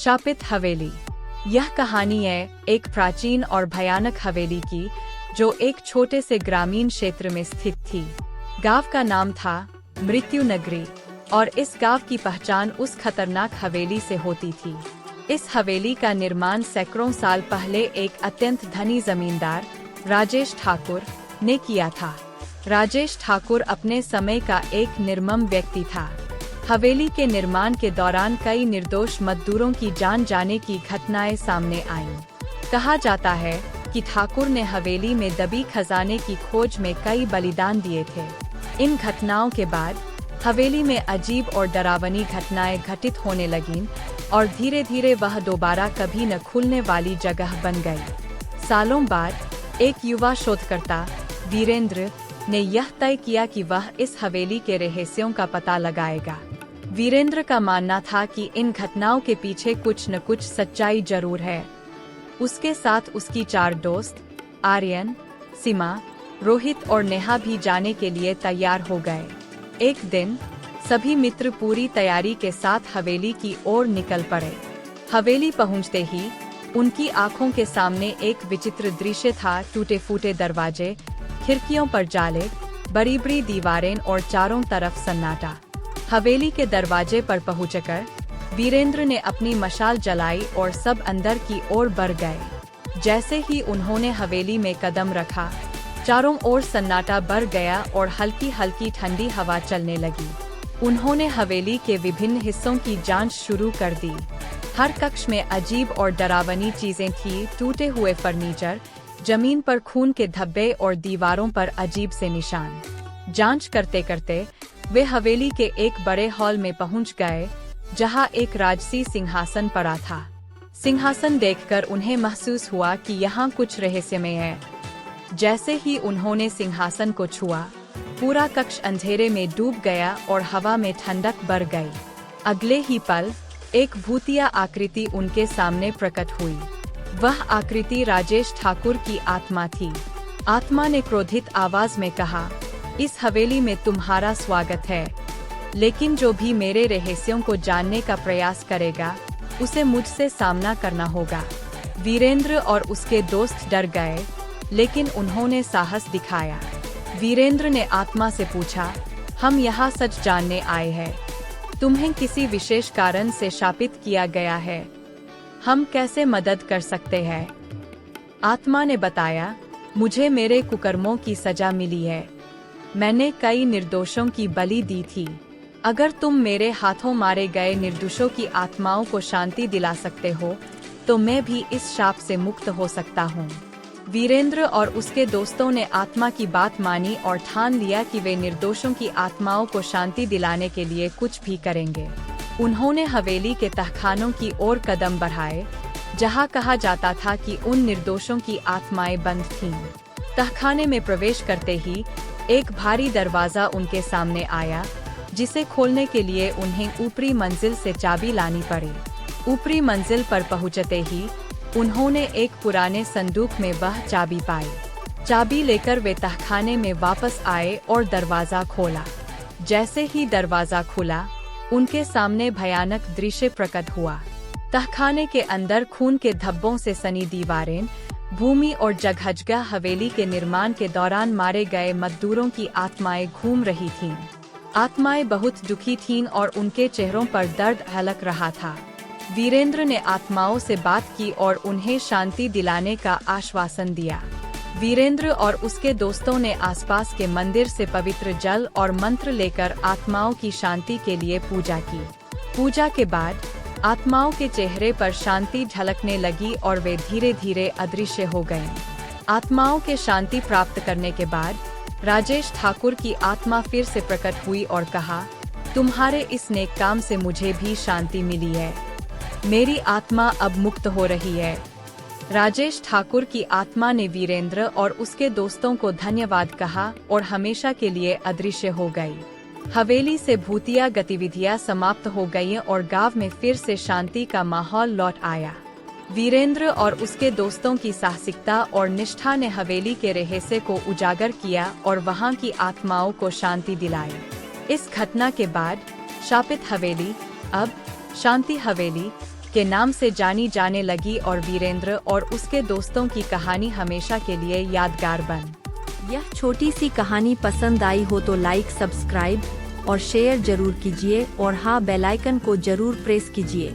शापित हवेली। यह कहानी है एक प्राचीन और भयानक हवेली की, जो एक छोटे से ग्रामीण क्षेत्र में स्थित थी। गांव का नाम था मृत्यु नगरी और इस गांव की पहचान उस खतरनाक हवेली से होती थी। इस हवेली का निर्माण सैकड़ों साल पहले एक अत्यंत धनी जमींदार राजेश ठाकुर ने किया था। राजेश ठाकुर अपने समय का एक निर्मम व्यक्ति था। हवेली के निर्माण के दौरान कई निर्दोष मजदूरों की जान जाने की घटनाएं सामने आईं। कहा जाता है कि ठाकुर ने हवेली में दबी खजाने की खोज में कई बलिदान दिए थे। इन घटनाओं के बाद हवेली में अजीब और डरावनी घटनाएं घटित होने लगीं और धीरे धीरे वह दोबारा कभी न खुलने वाली जगह बन गई। सालों बाद एक युवा शोधकर्ता वीरेंद्र ने यह तय किया कि वह इस हवेली के रहस्यों का पता लगाएगा। वीरेंद्र का मानना था कि इन घटनाओं के पीछे कुछ न कुछ सच्चाई जरूर है। उसके साथ उसकी 4 दोस्त आर्यन, सीमा, रोहित और नेहा भी जाने के लिए तैयार हो गए। एक दिन सभी मित्र पूरी तैयारी के साथ हवेली की ओर निकल पड़े। हवेली पहुंचते ही उनकी आंखों के सामने एक विचित्र दृश्य था। टूटे फूटे दरवाजे, खिड़कियों पर जाले, बड़ी बड़ी दीवारें और चारों तरफ सन्नाटा। हवेली के दरवाजे पर पहुंचकर वीरेंद्र ने अपनी मशाल जलाई और सब अंदर की ओर बढ़ गए। जैसे ही उन्होंने हवेली में कदम रखा, चारों ओर सन्नाटा बढ़ गया और हल्की हल्की ठंडी हवा चलने लगी। उन्होंने हवेली के विभिन्न हिस्सों की जांच शुरू कर दी। हर कक्ष में अजीब और डरावनी चीजें थीं। टूटे हुए फर्नीचर, जमीन पर खून के धब्बे और दीवारों पर अजीब से निशान। जांच करते करते वे हवेली के एक बड़े हॉल में पहुंच गए, जहां एक राजसी सिंहासन पड़ा था। सिंहासन देखकर उन्हें महसूस हुआ कि यहाँ कुछ रहस्यमय है। जैसे ही उन्होंने सिंहासन को छुआ, पूरा कक्ष अंधेरे में डूब गया और हवा में ठंडक बढ़ गई। अगले ही पल एक भूतिया आकृति उनके सामने प्रकट हुई। वह आकृति राजेश ठाकुर की आत्मा थी। आत्मा ने क्रोधित आवाज में कहा, इस हवेली में तुम्हारा स्वागत है, लेकिन जो भी मेरे रहस्यों को जानने का प्रयास करेगा, उसे मुझसे सामना करना होगा। वीरेंद्र और उसके दोस्त डर गए, लेकिन उन्होंने साहस दिखाया। वीरेंद्र ने आत्मा से पूछा, हम यहाँ सच जानने आए हैं। तुम्हें किसी विशेष कारण से शापित किया गया है? हम कैसे मदद कर सकते हैं? आत्मा ने बताया, मुझे मेरे कुकर्मों की सजा मिली है। मैंने कई निर्दोषों की बलि दी थी। अगर तुम मेरे हाथों मारे गए निर्दोषों की आत्माओं को शांति दिला सकते हो, तो मैं भी इस शाप से मुक्त हो सकता हूँ। वीरेंद्र और उसके दोस्तों ने आत्मा की बात मानी और ठान लिया कि वे निर्दोषों की आत्माओं को शांति दिलाने के लिए कुछ भी करेंगे। उन्होंने हवेली के तहखानों की ओर कदम बढ़ाए, जहां कहा जाता था कि उन निर्दोषों की आत्माएं बंद थीं। तहखाने में प्रवेश करते ही एक भारी दरवाजा उनके सामने आया, जिसे खोलने के लिए उन्हें ऊपरी मंजिल से चाबी लानी पड़ी। ऊपरी मंजिल पर पहुंचते ही उन्होंने एक पुराने संदूक में वह चाबी पाई। चाबी लेकर वे तहखाने में वापस आए और दरवाजा खोला। जैसे ही दरवाजा खुला, उनके सामने भयानक दृश्य प्रकट हुआ। तहखाने के अंदर खून के धब्बों से सनी दीवारें, भूमि और जगह जगह हवेली के निर्माण के दौरान मारे गए मजदूरों की आत्माएं घूम रही थीं। आत्माएं बहुत दुखी थीं और उनके चेहरों पर दर्द झलक रहा था। वीरेंद्र ने आत्माओं से बात की और उन्हें शांति दिलाने का आश्वासन दिया। वीरेंद्र और उसके दोस्तों ने आसपास के मंदिर से पवित्र जल और मंत्र लेकर आत्माओं की शांति के लिए पूजा की। पूजा के बाद आत्माओं के चेहरे पर शांति झलकने लगी और वे धीरे धीरे अदृश्य हो गईं। आत्माओं के शांति प्राप्त करने के बाद राजेश ठाकुर की आत्मा फिर से प्रकट हुई और कहा, तुम्हारे इस नेक काम से मुझे भी शांति मिली है। मेरी आत्मा अब मुक्त हो रही है। राजेश ठाकुर की आत्मा ने वीरेंद्र और उसके दोस्तों को धन्यवाद कहा और हमेशा के लिए अदृश्य हो गई। हवेली से भूतिया गतिविधियां समाप्त हो गईं और गांव में फिर से शांति का माहौल लौट आया। वीरेंद्र और उसके दोस्तों की साहसिकता और निष्ठा ने हवेली के रहस्य को उजागर किया और वहां की आत्माओं को शांति दिलाई। इस घटना के बाद शापित हवेली अब शांति हवेली के नाम से जानी जाने लगी और वीरेंद्र और उसके दोस्तों की कहानी हमेशा के लिए यादगार बन। यह छोटी सी कहानी पसंद आई हो तो लाइक, सब्सक्राइब और शेयर जरूर कीजिए और हाँ, बेल आइकन को जरूर प्रेस कीजिए।